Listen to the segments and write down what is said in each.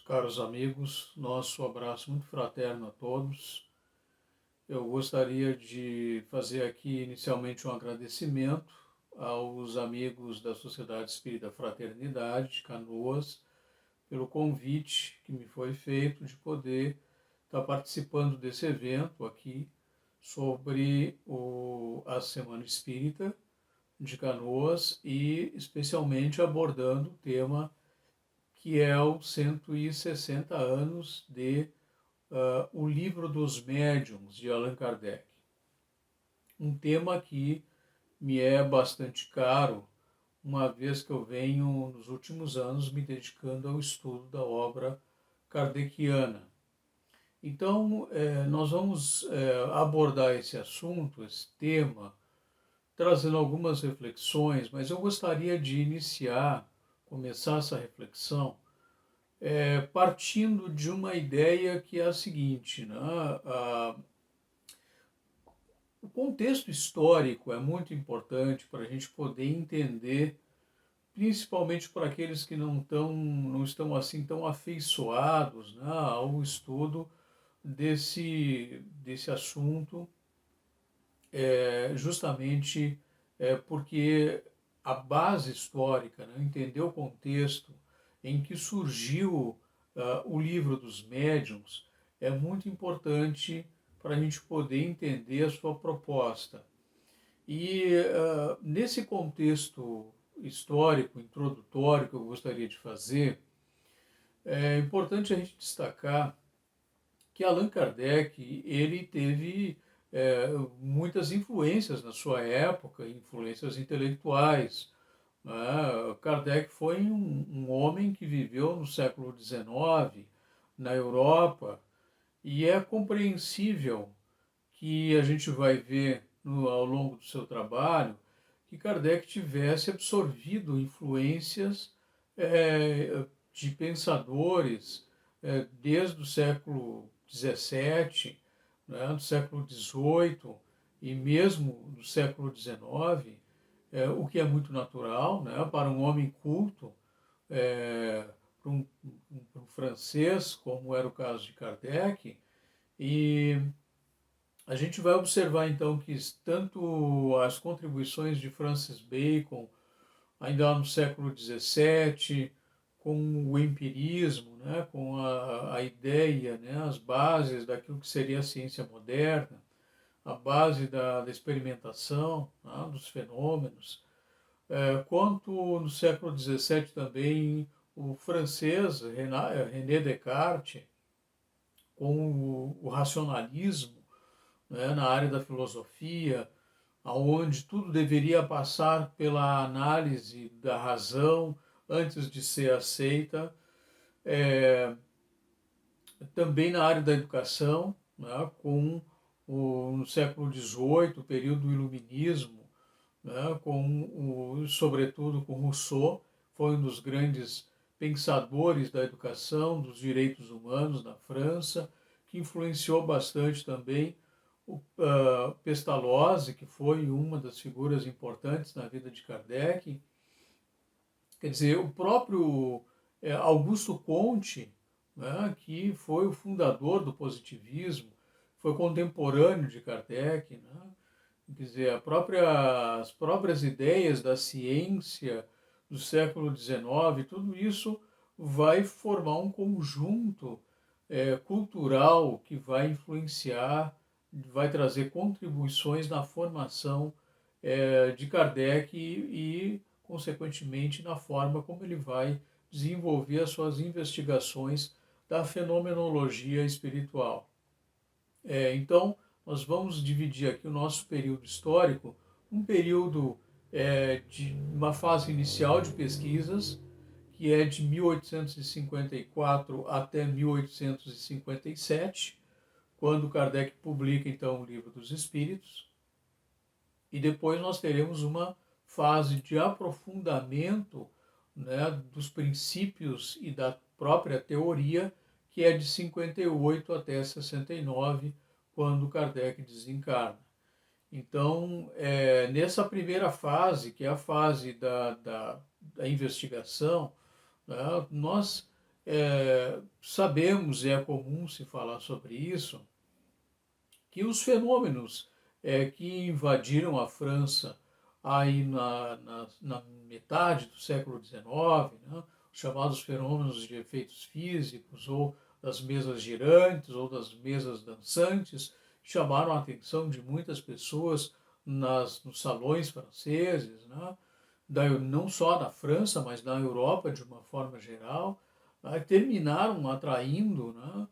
Caros amigos, nosso abraço muito fraterno a todos. Eu gostaria de fazer aqui inicialmente um agradecimento aos amigos da Sociedade Espírita Fraternidade de Canoas pelo convite que me foi feito de poder estar participando desse evento aqui sobre a Semana Espírita de Canoas e especialmente abordando o tema que é os 160 anos de O Livro dos Médiuns, de Allan Kardec. Um tema que me é bastante caro, uma vez que eu venho, nos últimos anos, me dedicando ao estudo da obra kardeciana. Então, nós vamos abordar esse assunto, esse tema, trazendo algumas reflexões, mas eu gostaria de começar essa reflexão partindo de uma ideia que é a seguinte, né? O contexto histórico é muito importante para a gente poder entender, principalmente para aqueles que não estão assim tão afeiçoados, né, ao estudo desse assunto, justamente porque a base histórica, né, entender o contexto em que surgiu o livro dos médiuns é muito importante para a gente poder entender a sua proposta. E nesse contexto histórico, introdutório que eu gostaria de fazer, é importante a gente destacar que Allan Kardec ele teve muitas influências na sua época, influências intelectuais. Né? Kardec foi um homem que viveu no século XIX, na Europa, e é compreensível que a gente vai ver ao longo do seu trabalho que Kardec tivesse absorvido influências de pensadores desde o século XVII, né, do século XVIII e mesmo do século XIX, o que é muito natural, né, para um homem culto, para um francês, como era o caso de Kardec, e a gente vai observar então que tanto as contribuições de Francis Bacon, ainda no século XVII, com o empirismo, né, com a ideia, né, as bases daquilo que seria a ciência moderna, a base da experimentação, né, dos fenômenos, quanto no século XVII também o francês René Descartes, com o racionalismo, né, na área da filosofia, aonde tudo deveria passar pela análise da razão antes de ser aceita, também na área da educação, né, no século XVIII, o período do Iluminismo, né, sobretudo com Rousseau, foi um dos grandes pensadores da educação, dos direitos humanos na França, que influenciou bastante também o Pestalozzi, que foi uma das figuras importantes na vida de Kardec. Quer dizer, o próprio Augusto Comte, né, que foi o fundador do positivismo, foi contemporâneo de Kardec, né? Quer dizer, as próprias ideias da ciência do século XIX, tudo isso vai formar um conjunto cultural que vai influenciar, vai trazer contribuições na formação de Kardec consequentemente, na forma como ele vai desenvolver as suas investigações da fenomenologia espiritual. Então, nós vamos dividir aqui o nosso período histórico, um período de uma fase inicial de pesquisas, que é de 1854 até 1857, quando Kardec publica então o Livro dos Espíritos, e depois nós teremos uma fase de aprofundamento, né, dos princípios e da própria teoria, que é de 58 até 69, quando Kardec desencarna. Então, nessa primeira fase, que é a fase da investigação, né, nós sabemos, e é comum se falar sobre isso, que os fenômenos que invadiram a França aí na metade do século XIX, né, os chamados fenômenos de efeitos físicos, ou das mesas girantes, ou das mesas dançantes, chamaram a atenção de muitas pessoas nos salões franceses, né, não só na França, mas na Europa de uma forma geral, terminaram atraindo, né,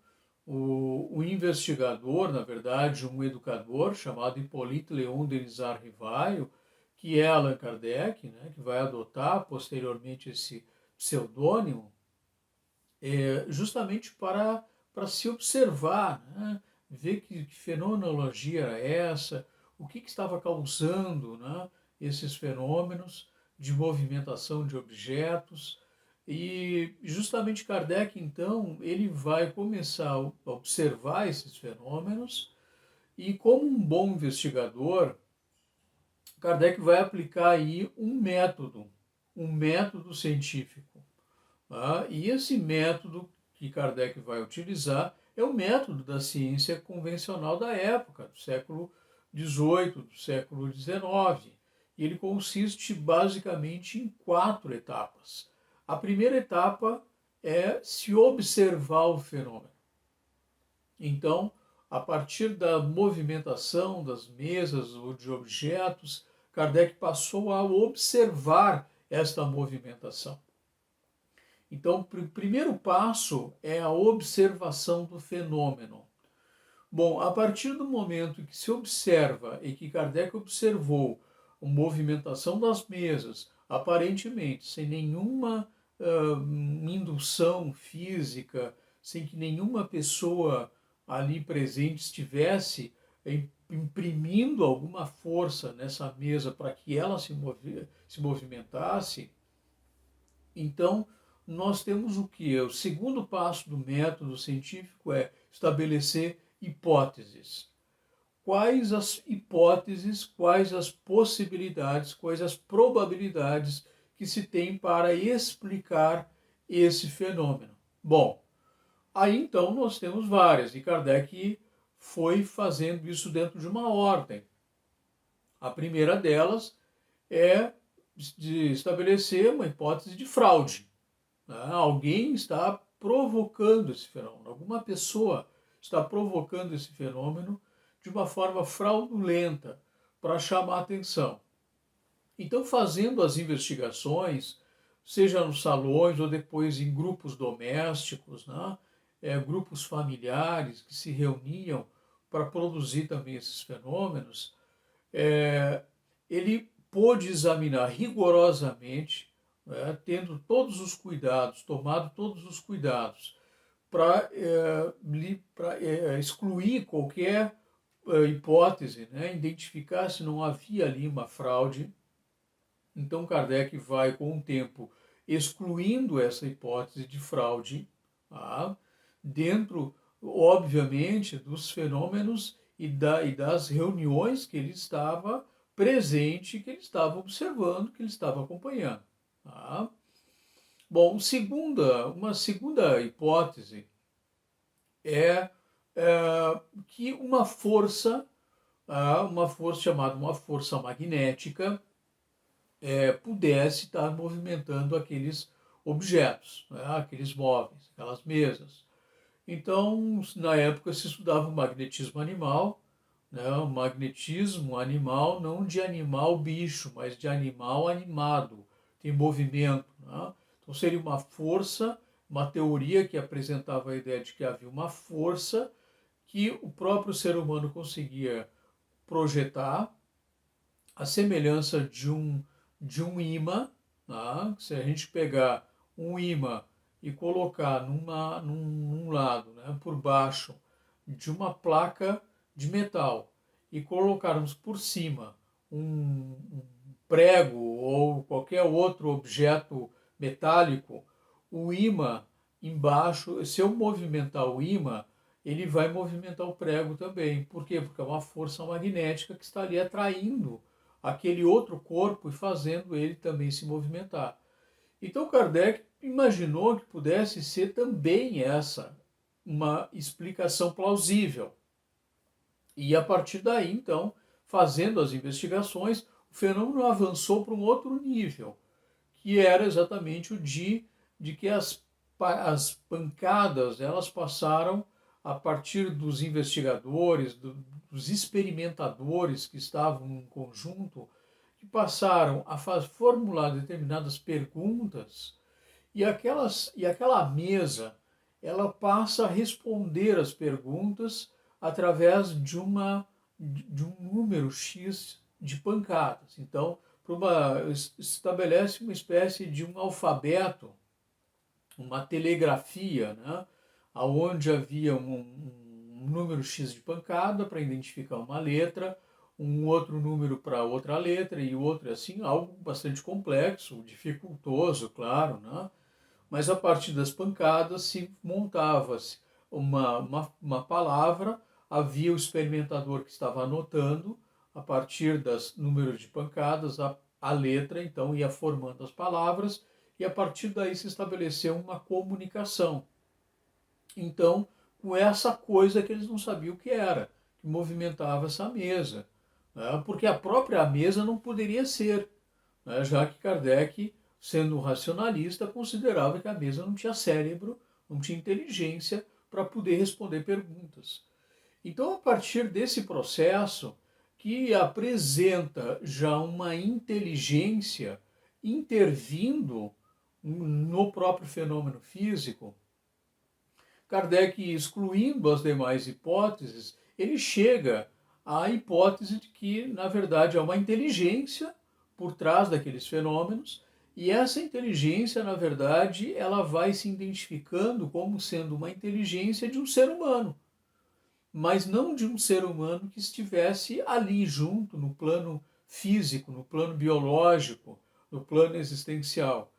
o investigador, na verdade, um educador chamado Hippolyte Léon Denisard Rivaio, que é Allan Kardec, né, que vai adotar posteriormente esse pseudônimo, justamente para se observar, né, ver que fenomenologia era essa, o que estava causando, né, esses fenômenos de movimentação de objetos. E justamente Kardec, então, ele vai começar a observar esses fenômenos e, como um bom investigador, Kardec vai aplicar aí um método científico. Tá? E esse método que Kardec vai utilizar é o método da ciência convencional da época, do século XVIII, do século XIX. E ele consiste basicamente em 4 etapas. A primeira etapa é se observar o fenômeno. Então, a partir da movimentação das mesas ou de objetos, Kardec passou a observar esta movimentação. Então, o primeiro passo é a observação do fenômeno. Bom, a partir do momento que se observa e que Kardec observou a movimentação das mesas, aparentemente sem nenhuma indução física, sem que nenhuma pessoa ali presente estivesse imprimindo alguma força nessa mesa para que ela se movimentasse, então nós temos o que? O segundo passo do método científico é estabelecer hipóteses. Quais as hipóteses, quais as possibilidades, quais as probabilidades que se tem para explicar esse fenômeno? Bom, aí então nós temos várias, e Kardec foi fazendo isso dentro de uma ordem. A primeira delas é de estabelecer uma hipótese de fraude. Alguém está provocando esse fenômeno, alguma pessoa está provocando esse fenômeno de uma forma fraudulenta para chamar a atenção. Então, fazendo as investigações, seja nos salões ou depois em grupos domésticos, né, grupos familiares que se reuniam para produzir também esses fenômenos, ele pôde examinar rigorosamente, tendo todos os cuidados, tomado todos os cuidados, para excluir qualquer hipótese, né, identificar se não havia ali uma fraude. Então Kardec vai, com o tempo, excluindo essa hipótese de fraude, tá, dentro, obviamente, dos fenômenos e das reuniões que ele estava presente, que ele estava observando, que ele estava acompanhando. Tá? Bom, uma segunda hipótese é, que uma força chamada uma força magnética, pudesse estar movimentando aqueles objetos, né, aqueles móveis, aquelas mesas. Então, na época se estudava o magnetismo animal, né, o magnetismo animal não de animal bicho, mas de animal animado, tem movimento. Né? Então seria uma força, uma teoria que apresentava a ideia de que havia uma força que o próprio ser humano conseguia projetar, a semelhança de um ímã. Tá? Se a gente pegar um ímã e colocar num lado, né, por baixo de uma placa de metal e colocarmos por cima um prego ou qualquer outro objeto metálico, o ímã embaixo, se eu movimentar o ímã, ele vai movimentar o prego também. Por quê? Porque é uma força magnética que está ali atraindo aquele outro corpo e fazendo ele também se movimentar. Então Kardec imaginou que pudesse ser também essa uma explicação plausível. E a partir daí, então, fazendo as investigações, o fenômeno avançou para um outro nível, que era exatamente o de que as pancadas elas passaram a partir dos investigadores, dos experimentadores que estavam em conjunto, que passaram a formular determinadas perguntas e aquela mesa ela passa a responder as perguntas através de um número X de pancadas. Então, estabelece uma espécie de um alfabeto, uma telegrafia, né? Onde havia um número X de pancada para identificar uma letra, um outro número para outra letra e outro assim, algo bastante complexo, dificultoso, claro, né? Mas a partir das pancadas se montava-se uma palavra, havia o experimentador que estava anotando, a partir dos números de pancadas, a letra, então ia formando as palavras, e a partir daí se estabeleceu uma comunicação. Então, com essa coisa que eles não sabiam o que era, que movimentava essa mesa, né? Porque a própria mesa não poderia ser, né? Já que Kardec, sendo um racionalista, considerava que a mesa não tinha cérebro, não tinha inteligência para poder responder perguntas. Então, a partir desse processo, que apresenta já uma inteligência intervindo no próprio fenômeno físico, Kardec, excluindo as demais hipóteses, ele chega à hipótese de que, na verdade, há uma inteligência por trás daqueles fenômenos, e essa inteligência, na verdade, ela vai se identificando como sendo uma inteligência de um ser humano, mas não de um ser humano que estivesse ali junto, no plano físico, no plano biológico, no plano existencial,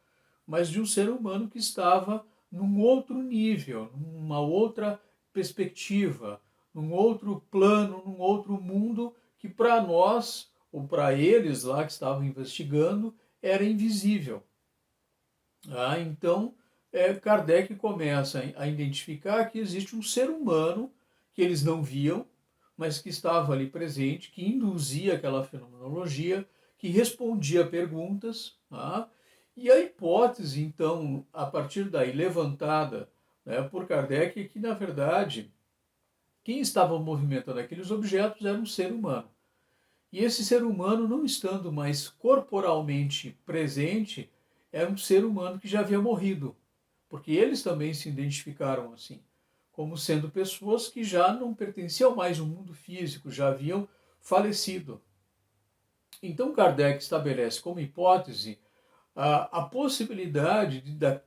mas de um ser humano que estava num outro nível, numa outra perspectiva, num outro plano, num outro mundo que para nós, ou para eles lá que estavam investigando, era invisível. Então, Kardec começa a identificar que existe um ser humano que eles não viam, mas que estava ali presente, que induzia aquela fenomenologia, que respondia perguntas, e a hipótese, então, a partir daí levantada, né, por Kardec, é que, na verdade, quem estava movimentando aqueles objetos era um ser humano. E esse ser humano, não estando mais corporalmente presente, era um ser humano que já havia morrido, porque eles também se identificaram assim, como sendo pessoas que já não pertenciam mais ao mundo físico, já haviam falecido. Então Kardec estabelece como hipótese a possibilidade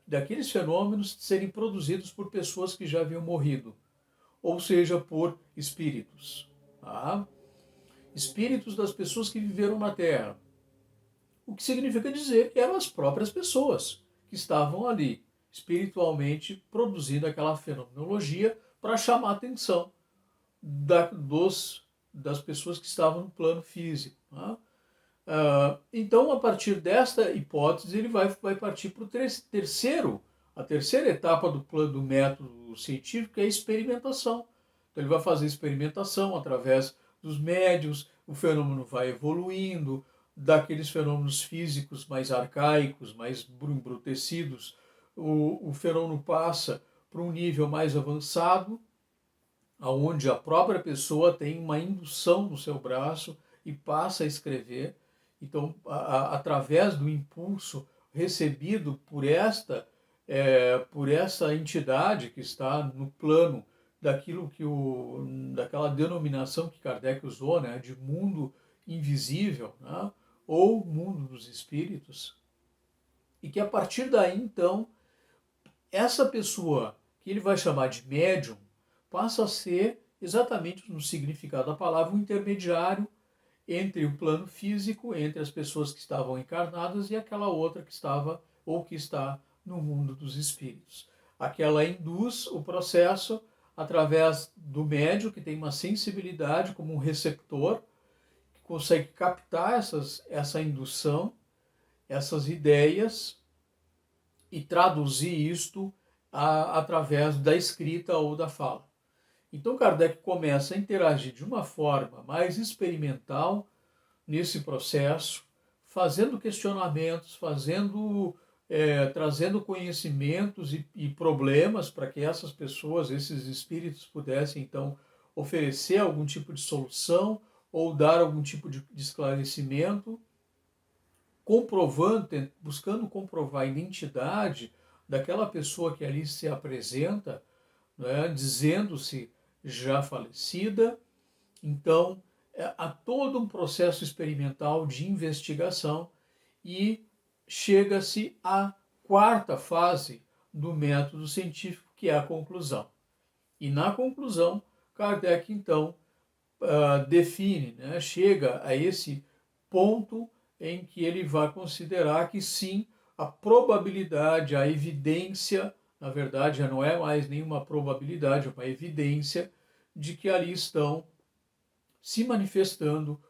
daqueles fenômenos serem produzidos por pessoas que já haviam morrido, ou seja, por espíritos. Tá? Espíritos das pessoas que viveram na Terra. O que significa dizer que eram as próprias pessoas que estavam ali, espiritualmente produzindo aquela fenomenologia para chamar a atenção das pessoas que estavam no plano físico. Tá? Então, a partir desta hipótese, ele vai partir para a terceira etapa do plano do método científico, que é a experimentação. Então, ele vai fazer experimentação através dos médios, o fenômeno vai evoluindo, daqueles fenômenos físicos mais arcaicos, mais embrutecidos, o fenômeno passa para um nível mais avançado, onde a própria pessoa tem uma indução no seu braço e passa a escrever. Então, através do impulso recebido por essa entidade que está no plano daquilo daquela denominação que Kardec usou, né, de mundo invisível, né, ou mundo dos espíritos, e que a partir daí, então, essa pessoa que ele vai chamar de médium passa a ser, exatamente no significado da palavra, um intermediário entre o plano físico, entre as pessoas que estavam encarnadas e aquela outra que estava ou que está no mundo dos espíritos. Aquela induz o processo através do médium, que tem uma sensibilidade como um receptor, que consegue captar essa indução, essas ideias, e traduzir isto através da escrita ou da fala. Então Kardec começa a interagir de uma forma mais experimental nesse processo, fazendo questionamentos, trazendo conhecimentos e problemas para que essas pessoas, esses espíritos, pudessem então oferecer algum tipo de solução ou dar algum tipo de esclarecimento, comprovando, buscando comprovar a identidade daquela pessoa que ali se apresenta, né, dizendo-se já falecida. Então, há todo um processo experimental de investigação e chega-se à quarta fase do método científico, que é a conclusão. E na conclusão, Kardec, então, define, né, chega a esse ponto em que ele vai considerar que sim, a probabilidade, a evidência, na verdade já não é mais nenhuma probabilidade, é uma evidência de que ali estão se manifestando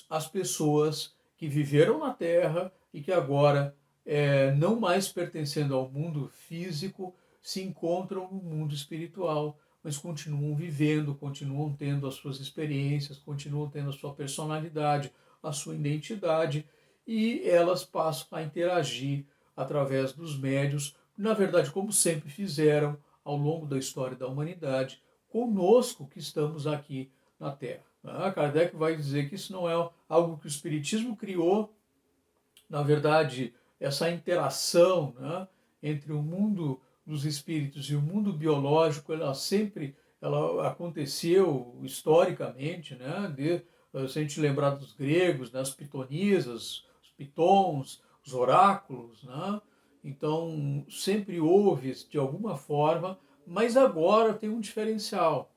as pessoas que viveram na Terra e que agora, não mais pertencendo ao mundo físico, se encontram no mundo espiritual, mas continuam vivendo, continuam tendo as suas experiências, continuam tendo a sua personalidade, a sua identidade, e elas passam a interagir através dos médios, na verdade, como sempre fizeram ao longo da história da humanidade, conosco que estamos aqui na Terra. Kardec vai dizer que isso não é algo que o Espiritismo criou. Na verdade, essa interação, né, entre o mundo dos espíritos e o mundo biológico, ela aconteceu historicamente, né, se a gente lembrar dos gregos, das pitonisas, os pitons, os oráculos, né, então sempre houve de alguma forma, mas agora tem um diferencial.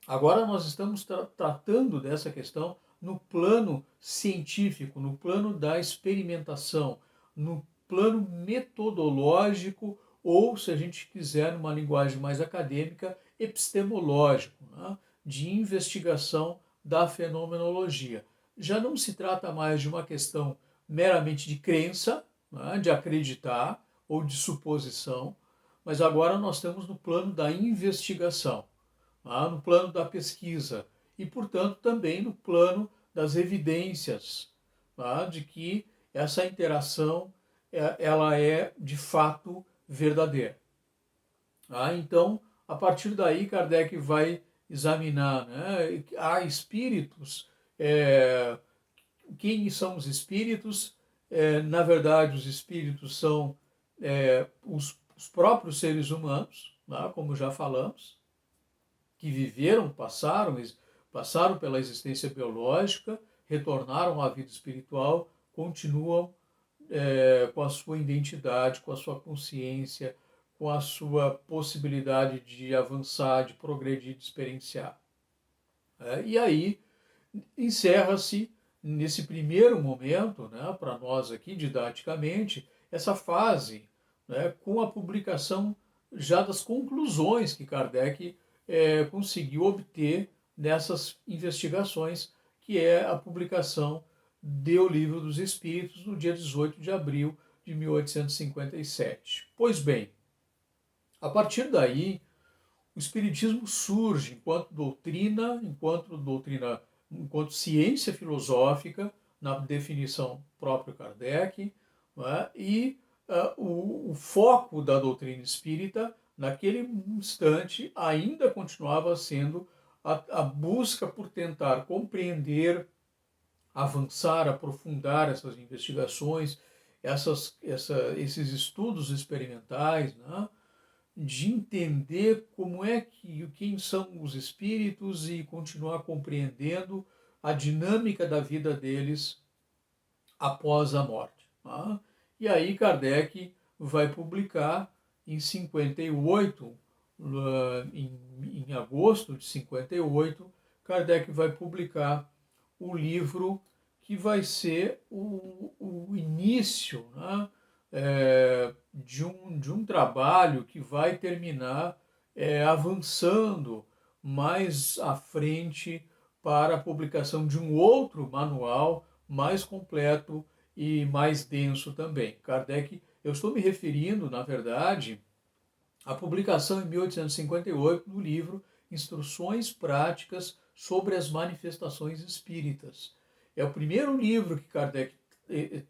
Agora nós estamos tratando dessa questão no plano científico, no plano da experimentação, no plano metodológico, ou, se a gente quiser, numa linguagem mais acadêmica, epistemológico, né, de investigação da fenomenologia. Já não se trata mais de uma questão meramente de crença, né, de acreditar ou de suposição, mas agora nós estamos no plano da investigação, no plano da pesquisa e, portanto, também no plano das evidências, de que essa interação ela é de fato verdadeira. Então, a partir daí, Kardec vai examinar, né, há espíritos, quem são os espíritos? Na verdade, os espíritos são os próprios seres humanos, como já falamos, que viveram, passaram pela existência biológica, retornaram à vida espiritual, continuam com a sua identidade, com a sua consciência, com a sua possibilidade de avançar, de progredir, de experienciar. E aí encerra-se, nesse primeiro momento, né, para nós aqui, didaticamente, essa fase, né, com a publicação já das conclusões que Kardec conseguiu obter nessas investigações, que é a publicação do Livro dos Espíritos no dia 18 de abril de 1857. Pois bem, a partir daí, o Espiritismo surge enquanto ciência filosófica, na definição própria Kardec, né? E o foco da doutrina espírita, naquele instante, ainda continuava sendo a busca por tentar compreender, avançar, aprofundar essas investigações, esses estudos experimentais, né? De entender quem são os espíritos e continuar compreendendo a dinâmica da vida deles após a morte. Tá? E aí Kardec vai publicar em 58, em agosto de 58, Kardec vai publicar o livro que vai ser o início, né, de um trabalho que vai terminar avançando mais à frente para a publicação de um outro manual mais completo e mais denso também. Kardec Eu estou me referindo, na verdade, à publicação em 1858 do livro Instruções Práticas sobre as Manifestações Espíritas. É o primeiro livro que Kardec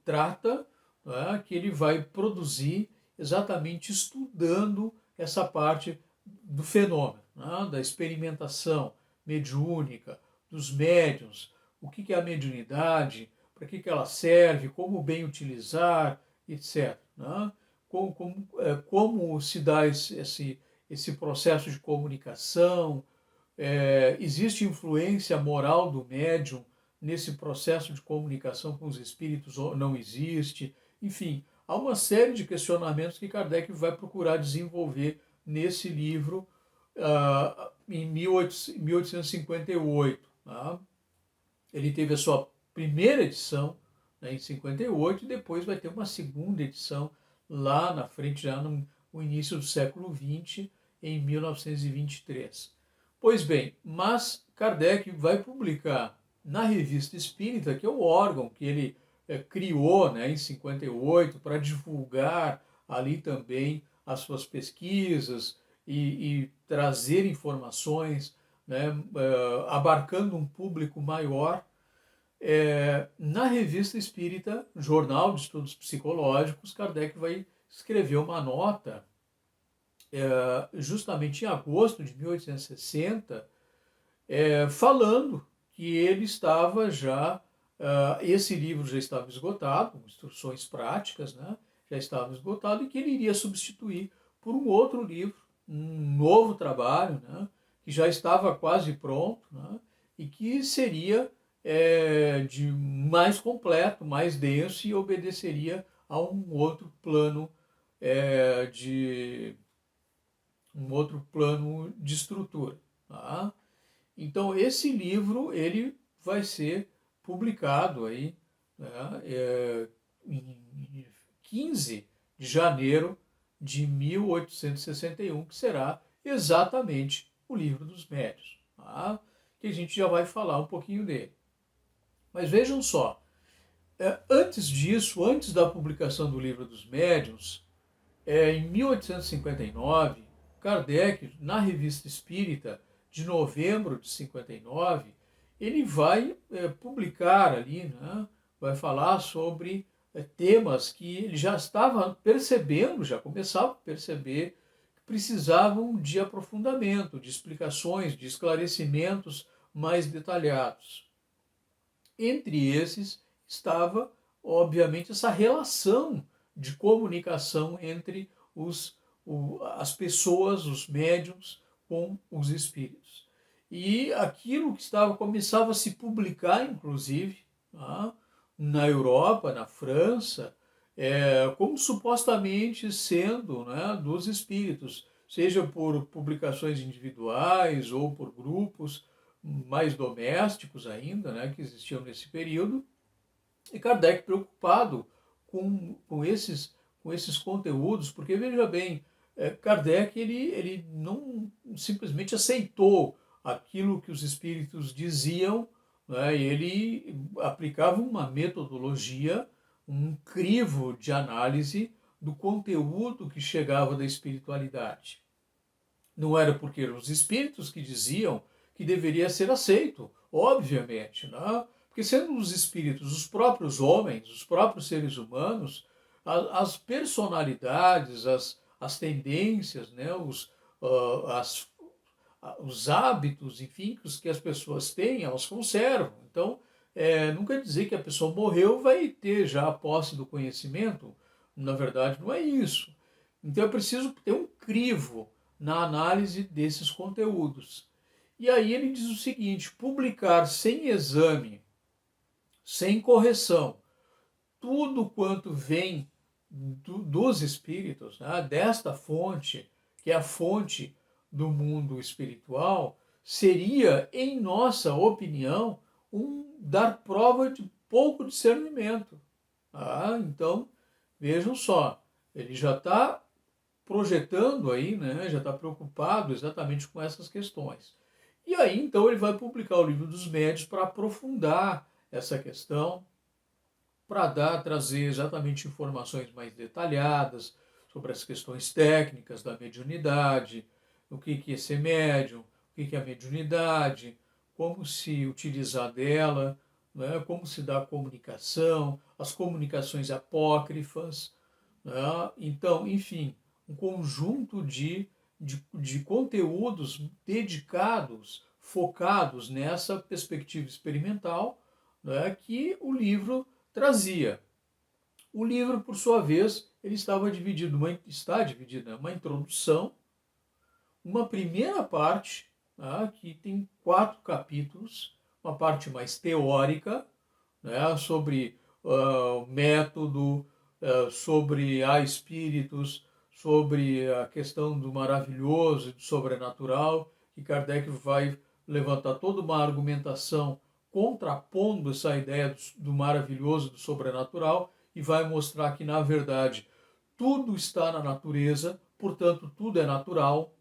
trata, né, que ele vai produzir exatamente estudando essa parte do fenômeno, né, da experimentação mediúnica, dos médiuns, o que é a mediunidade, para que ela serve, como bem utilizar, etc. Né? Como se dá esse processo de comunicação, existe influência moral do médium nesse processo de comunicação com os espíritos ou não existe? Enfim, há uma série de questionamentos que Kardec vai procurar desenvolver nesse livro em 1858. Tá? Ele teve a sua primeira edição, né, em 58 e depois vai ter uma segunda edição lá na frente, já no início do século XX, em 1923. Pois bem, mas Kardec vai publicar na Revista Espírita, que é o órgão que ele criou, né, em 58 para divulgar ali também as suas pesquisas e trazer informações, né, abarcando um público maior. Na Revista Espírita, Jornal de Estudos Psicológicos, Kardec vai escrever uma nota, justamente em agosto de 1860, falando que ele estava já, esse livro já estava esgotado, Instruções Práticas, né, já estava esgotado, e que ele iria substituir por um outro livro, um novo trabalho, né, que já estava quase pronto, né, e que seria de mais completo, mais denso e obedeceria a de um outro plano de estrutura. Tá? Então esse livro ele vai ser publicado aí, né, em 15 de janeiro de 1861, que será exatamente o Livro dos Médiuns, tá? Que a gente já vai falar um pouquinho dele. Mas vejam só, antes disso, antes da publicação do Livro dos Médiuns, em 1859, Kardec, na Revista Espírita, de novembro de 59, ele vai publicar ali, né, vai falar sobre temas que ele já estava percebendo, já começava a perceber, que precisavam de aprofundamento, de explicações, de esclarecimentos mais detalhados. Entre esses estava, obviamente, essa relação de comunicação entre as pessoas, os médiums, com os espíritos. E aquilo que começava a se publicar, inclusive, tá, na Europa, na França, como supostamente sendo, né, dos espíritos, seja por publicações individuais ou por grupos mais domésticos ainda, né, que existiam nesse período, e Kardec preocupado com esses conteúdos, porque veja bem, Kardec ele não simplesmente aceitou aquilo que os espíritos diziam, né, ele aplicava uma metodologia, um crivo de análise do conteúdo que chegava da espiritualidade. Não era porque eram os espíritos que diziam que deveria ser aceito, obviamente, né? Porque sendo os espíritos os próprios homens, os próprios seres humanos, as personalidades, as tendências, né? Os hábitos, enfim, que as pessoas têm, elas conservam. Então, não quer dizer que a pessoa morreu vai ter já a posse do conhecimento. Na verdade, não é isso. Então, é preciso ter um crivo na análise desses conteúdos. E aí ele diz o seguinte: publicar sem exame, sem correção, tudo quanto vem dos espíritos, né, desta fonte, que é a fonte do mundo espiritual, seria, em nossa opinião, dar prova de pouco discernimento. Então, vejam só, ele já está projetando aí, né, já está preocupado exatamente com essas questões. E aí, então, ele vai publicar o Livro dos Médiuns para aprofundar essa questão, para trazer exatamente informações mais detalhadas sobre as questões técnicas da mediunidade, o que é ser médium, o que é a mediunidade, como se utilizar dela, né, como se dá a comunicação, as comunicações apócrifas, né? Então, enfim, um conjunto de conteúdos dedicados, focados nessa perspectiva experimental, né, que o livro trazia. O livro, por sua vez, ele está dividido em uma introdução, uma primeira parte, tá, que tem 4 capítulos, uma parte mais teórica, né, sobre o método, sobre há espíritos, sobre a questão do maravilhoso e do sobrenatural, que Kardec vai levantar toda uma argumentação contrapondo essa ideia do maravilhoso, do sobrenatural, e vai mostrar que, na verdade, tudo está na natureza, portanto, tudo é natural,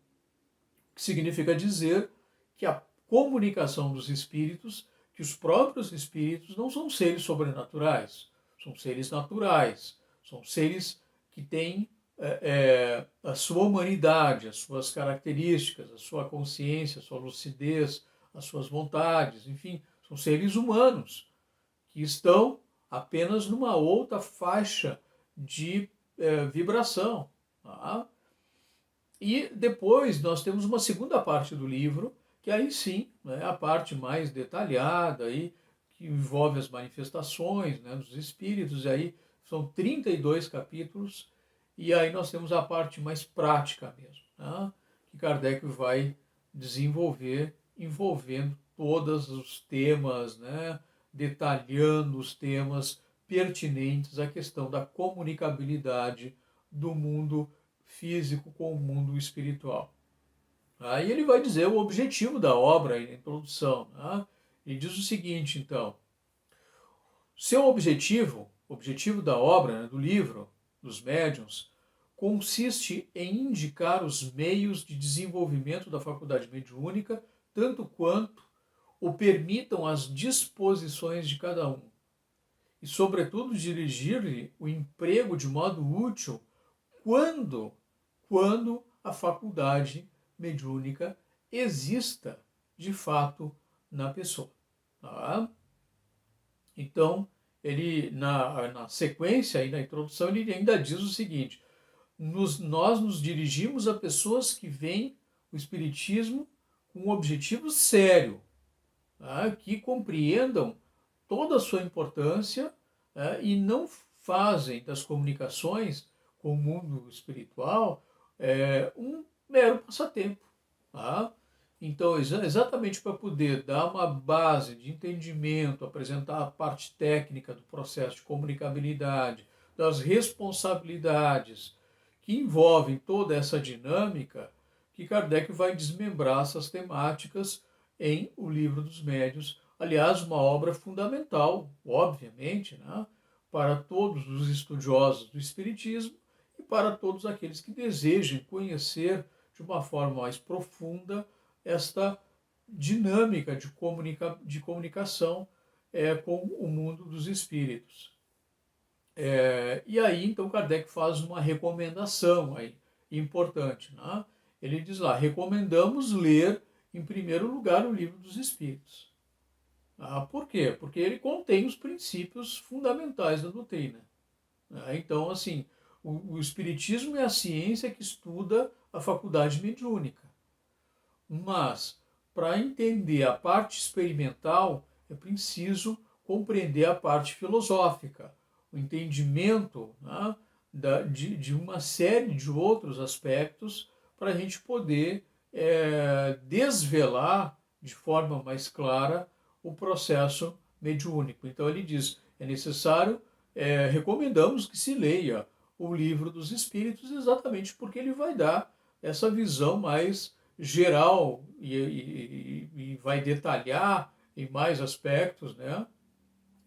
que significa dizer que a comunicação dos espíritos, que os próprios espíritos não são seres sobrenaturais, são seres naturais, são seres que têm a sua humanidade, as suas características, a sua consciência, a sua lucidez, as suas vontades, enfim, são seres humanos que estão apenas numa outra faixa de vibração. Tá? E depois nós temos uma segunda parte do livro, que aí sim, né, a parte mais detalhada, aí, que envolve as manifestações, né, dos espíritos, e aí são 32 capítulos, e aí nós temos a parte mais prática mesmo, né, que Kardec vai desenvolver, envolvendo todos os temas, né, detalhando os temas pertinentes à questão da comunicabilidade do mundo físico com o mundo espiritual. Aí ele vai dizer o objetivo da obra na introdução. Né? Ele diz o seguinte, então: seu objetivo da obra, né, do livro, dos médiuns, consiste em indicar os meios de desenvolvimento da faculdade mediúnica, tanto quanto o permitam as disposições de cada um, e, sobretudo, dirigir-lhe o emprego de modo útil quando a faculdade mediúnica exista de fato na pessoa. Tá? Então, ele na sequência e na introdução, ele ainda diz o seguinte: nós nos dirigimos a pessoas que veem o Espiritismo com um objetivo sério, tá? Que compreendam toda a sua importância, e não fazem das comunicações com o mundo espiritual um mero passatempo. Tá? Então, exatamente para poder dar uma base de entendimento, apresentar a parte técnica do processo de comunicabilidade, das responsabilidades que envolvem toda essa dinâmica, que Kardec vai desmembrar essas temáticas em O Livro dos Médiuns. Aliás, uma obra fundamental, obviamente, né, para todos os estudiosos do Espiritismo e para todos aqueles que desejem conhecer de uma forma mais profunda esta dinâmica de comunicação com o mundo dos espíritos. E aí, então, Kardec faz uma recomendação aí, importante. Né? Ele diz lá: recomendamos ler, em primeiro lugar, o Livro dos Espíritos. Por quê? Porque ele contém os princípios fundamentais da doutrina. Então, assim, o Espiritismo é a ciência que estuda a faculdade mediúnica. Mas, para entender a parte experimental, é preciso compreender a parte filosófica, o entendimento, né, de uma série de outros aspectos, para a gente poder desvelar de forma mais clara o processo mediúnico. Então ele diz: é necessário, recomendamos que se leia o Livro dos Espíritos, exatamente porque ele vai dar essa visão mais geral e vai detalhar em mais aspectos, né?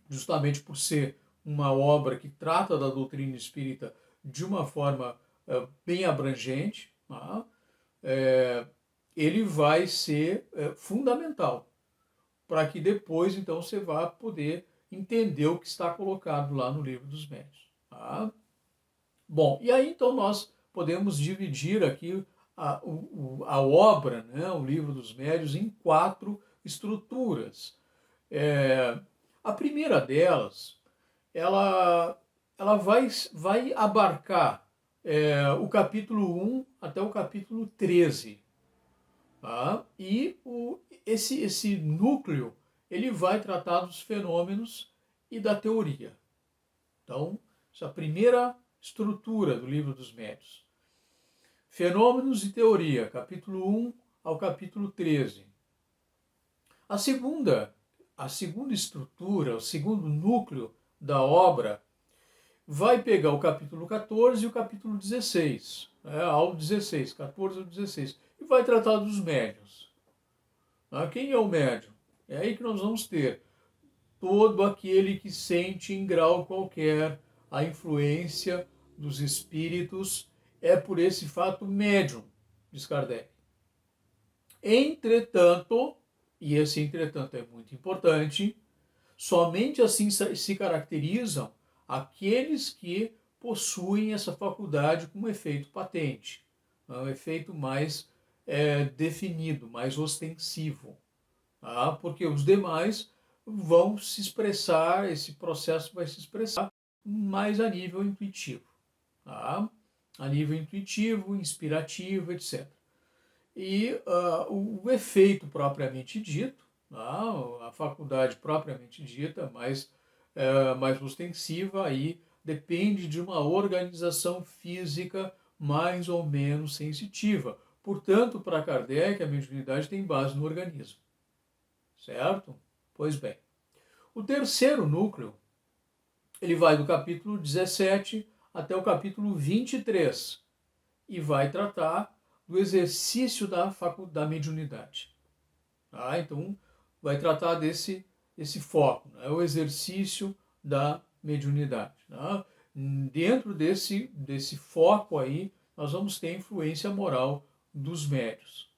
Justamente por ser uma obra que trata da doutrina espírita de uma forma bem abrangente, tá? Ele vai ser fundamental para que depois, então, você vá poder entender o que está colocado lá no Livro dos Médiuns. Tá? Bom, e aí então nós podemos dividir aqui a obra, né, o Livro dos Médiuns, em 4 estruturas. A primeira delas, ela, ela vai abarcar o capítulo 1 até o capítulo 13. Tá? E esse núcleo ele vai tratar dos fenômenos e da teoria. Então, essa é a primeira estrutura do Livro dos Médiuns. Fenômenos e teoria, capítulo 1 ao capítulo 13. A segunda estrutura, o segundo núcleo da obra, vai pegar o capítulo 14 e o capítulo 16, ao 16, 14 ao 16, e vai tratar dos médiuns. Quem é o médium? É aí que nós vamos ter todo aquele que sente em grau qualquer a influência dos espíritos, é por esse fato médium, diz Kardec. Entretanto, e esse entretanto é muito importante, somente assim se caracterizam aqueles que possuem essa faculdade com um efeito patente, um efeito mais definido, mais ostensivo. Tá? Porque os demais vão se expressar, esse processo vai se expressar mais a nível intuitivo. Tá? A nível intuitivo, inspirativo, etc. E o efeito propriamente dito, tá? A faculdade propriamente dita, mais ostensiva, aí depende de uma organização física mais ou menos sensitiva. Portanto, para Kardec, a mediunidade tem base no organismo. Certo? Pois bem. O terceiro núcleo, ele vai do capítulo 17 até o capítulo 23 e vai tratar do exercício da mediunidade. Tá? Então, vai tratar desse foco, né? O exercício da mediunidade. Tá? Dentro desse foco aí, nós vamos ter a influência moral dos médiuns.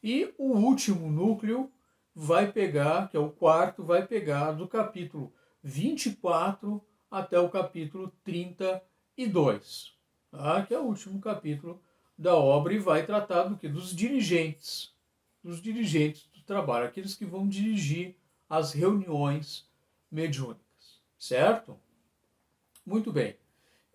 E o último núcleo vai pegar, que é o quarto, vai pegar do capítulo 24 até o capítulo 32, tá? Que é o último capítulo da obra, e vai tratar do que? Dos dirigentes do trabalho, aqueles que vão dirigir as reuniões mediúnicas, certo? Muito bem.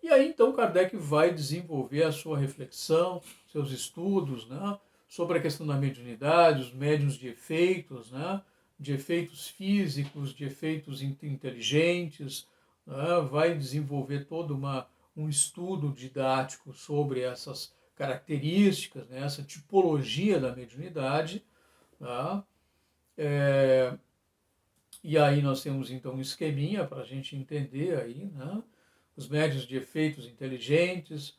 E aí então Kardec vai desenvolver a sua reflexão, seus estudos, né, sobre a questão da mediunidade, os médiuns de efeitos, né, de efeitos físicos, de efeitos inteligentes, né, vai desenvolver todo um estudo didático sobre essas características, né, essa tipologia da mediunidade. Tá? E aí nós temos então um esqueminha para a gente entender aí, né? Os médiuns de efeitos inteligentes,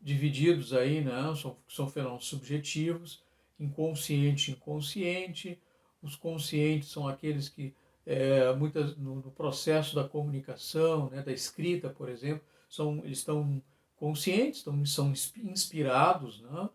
divididos aí, né? São fenômenos subjetivos, inconsciente e inconsciente. Os conscientes são aqueles que, no processo da comunicação, né, da escrita, por exemplo, eles estão conscientes, são inspirados, né?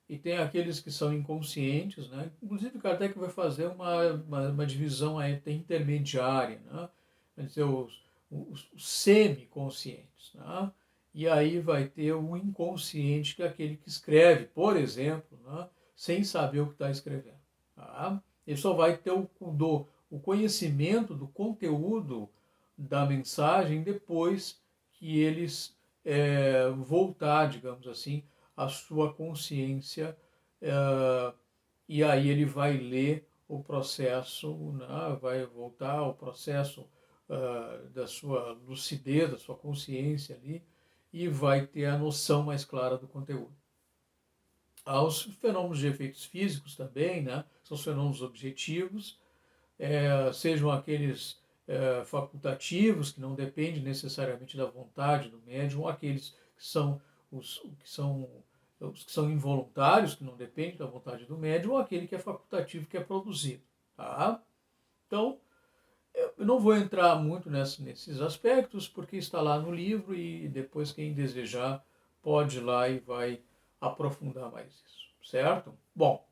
E tem aqueles que são inconscientes, né? Inclusive Kardec vai fazer uma divisão aí intermediária, né? Quer dizer, os semi-conscientes, né? E aí vai ter o inconsciente, que é aquele que escreve, por exemplo, né? Sem saber o que está escrevendo. Tá? Ele só vai ter o conhecimento do conteúdo da mensagem depois que eles voltar, digamos assim, a sua consciência, e aí ele vai ler o processo, né, vai voltar ao processo da sua lucidez, da sua consciência ali, e vai ter a noção mais clara do conteúdo. Os fenômenos de efeitos físicos também, né, são os fenômenos objetivos, sejam aqueles facultativos, que não dependem necessariamente da vontade do médium, ou aqueles que são os que são involuntários, que não dependem da vontade do médium, ou aquele que é facultativo, que é produzido. Tá? Então, eu não vou entrar muito nesses aspectos, porque está lá no livro, e depois quem desejar pode ir lá e vai aprofundar mais isso, certo? Bom,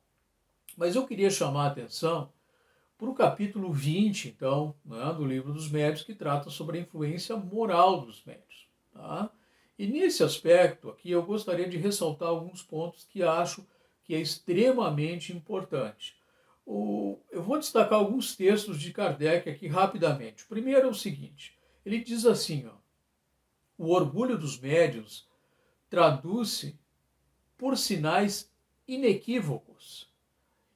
mas eu queria chamar a atenção para o capítulo 20, então, né, do Livro dos Médiuns, que trata sobre a influência moral dos médiuns. Tá? E nesse aspecto aqui eu gostaria de ressaltar alguns pontos que acho que é extremamente importante. Eu vou destacar alguns textos de Kardec aqui rapidamente. O primeiro é o seguinte, ele diz assim, ó, o orgulho dos médiuns traduz-se por sinais inequívocos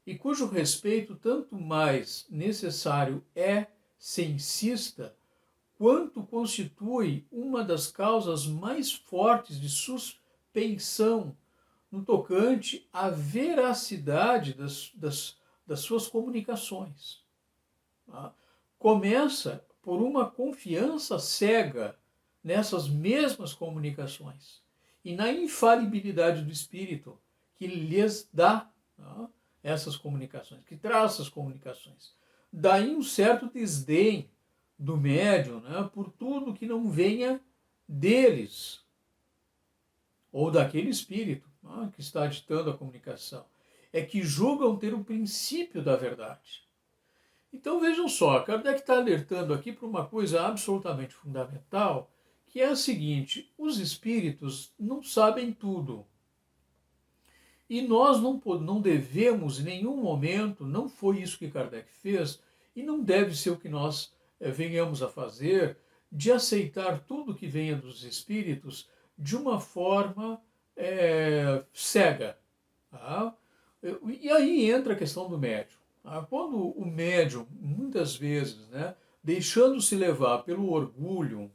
e cujo respeito tanto mais necessário é se insista, quanto constitui uma das causas mais fortes de suspeição no tocante à veracidade das suas comunicações. Tá? Começa por uma confiança cega nessas mesmas comunicações e na infalibilidade do Espírito que lhes dá, tá, essas comunicações, que traz essas comunicações. Daí um certo desdém do médium, né, por tudo que não venha deles ou daquele espírito, né, que está ditando a comunicação. É que julgam ter o princípio da verdade. Então vejam só, Kardec está alertando aqui para uma coisa absolutamente fundamental, que é a seguinte: os espíritos não sabem tudo. E nós não devemos, em nenhum momento, não foi isso que Kardec fez, e não deve ser o que nós venhamos a fazer, de aceitar tudo que venha dos espíritos de uma forma cega. Tá? E aí entra a questão do médium. Tá? Quando o médium, muitas vezes, né, deixando-se levar pelo orgulho,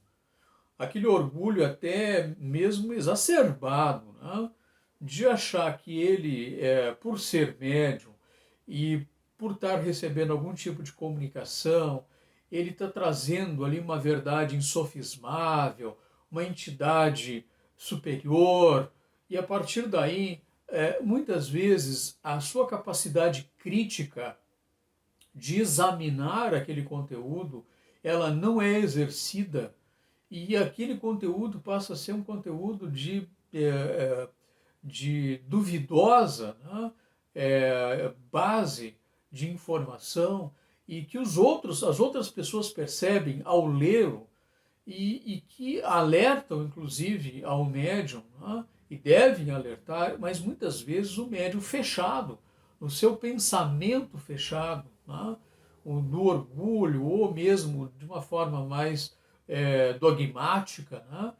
aquele orgulho até mesmo exacerbado, né, de achar que ele, por ser médium e por estar recebendo algum tipo de comunicação, ele está trazendo ali uma verdade insofismável, uma entidade superior, e a partir daí, muitas vezes, a sua capacidade crítica de examinar aquele conteúdo, ela não é exercida, e aquele conteúdo passa a ser um conteúdo de duvidosa, né, base de informação, e que as outras pessoas percebem ao lê-lo e que alertam, inclusive, ao médium, né, e devem alertar, mas muitas vezes o médium fechado, no seu pensamento fechado, né, do orgulho, ou mesmo de uma forma mais dogmática, né,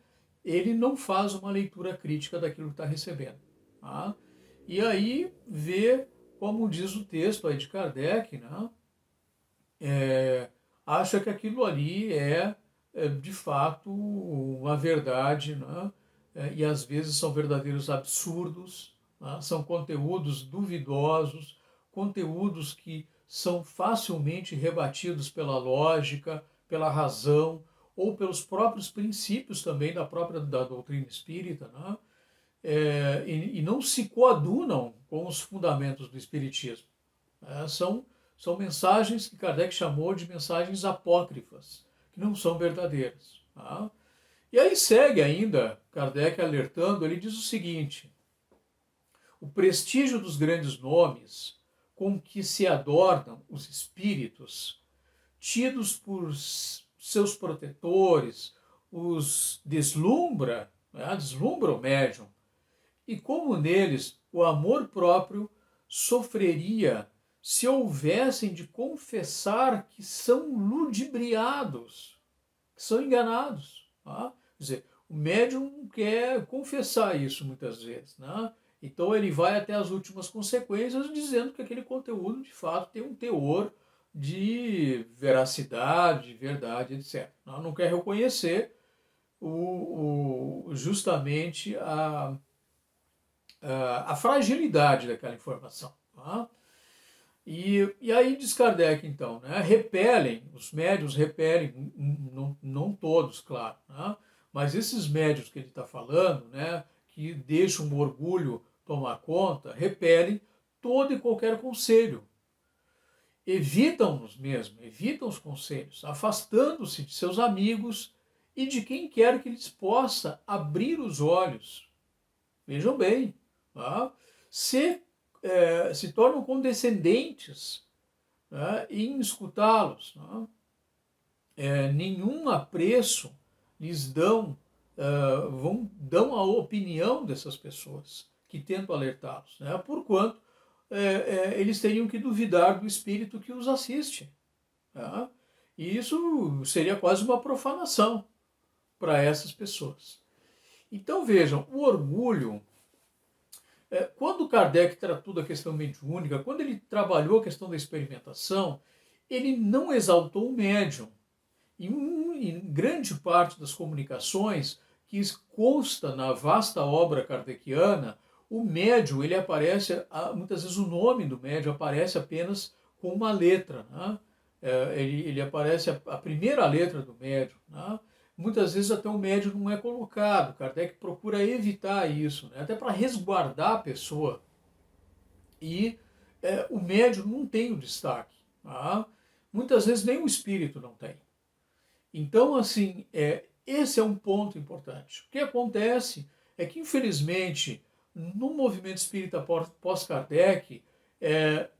ele não faz uma leitura crítica daquilo que está recebendo. Tá? E aí vê, como diz o texto aí de Kardec, né, acha que aquilo ali é de fato uma verdade, né, e às vezes são verdadeiros absurdos, né, são conteúdos duvidosos, conteúdos que são facilmente rebatidos pela lógica, pela razão, ou pelos próprios princípios também da doutrina espírita, né? E não se coadunam com os fundamentos do espiritismo. São mensagens que Kardec chamou de mensagens apócrifas, que não são verdadeiras. Tá? E aí segue ainda Kardec alertando, ele diz o seguinte: o prestígio dos grandes nomes com que se adornam os espíritos, tidos por seus protetores, os deslumbra, né, deslumbra o médium, e como neles o amor próprio sofreria se houvessem de confessar que são ludibriados, que são enganados. Tá? Quer dizer, o médium quer confessar isso muitas vezes. Né? Então ele vai até as últimas consequências dizendo que aquele conteúdo de fato tem um teor de veracidade, de verdade, etc. Não quer reconhecer justamente a fragilidade daquela informação. Tá? E aí diz Kardec, então, né, repelem, os médiuns repelem, não todos, claro, né, mas esses médiuns que ele está falando, né, que deixam o orgulho tomar conta, repelem todo e qualquer conselho. Evitam-nos mesmo, evitam os conselhos, afastando-se de seus amigos e de quem quer que lhes possa abrir os olhos. Vejam bem, tá? Se tornam condescendentes né, em escutá-los. Né? Nenhum apreço lhes dão a opinião dessas pessoas que tentam alertá-los, né? Porquanto eles teriam que duvidar do espírito que os assiste. Né? E isso seria quase uma profanação para essas pessoas. Então vejam, o orgulho, quando Kardec tratou da questão mediúnica, quando ele trabalhou a questão da experimentação, ele não exaltou o médium. Em grande parte das comunicações que consta na vasta obra kardeciana, o médium, ele aparece, muitas vezes o nome do médium aparece apenas com uma letra, né? Ele aparece a primeira letra do médium, né? Muitas vezes até o médium não é colocado. Kardec procura evitar isso, né? Até para resguardar a pessoa. E o médium não tem o destaque. Tá? Muitas vezes nem o espírito não tem. Então, assim, esse é um ponto importante. O que acontece é que, infelizmente, no movimento espírita pós-Kardec,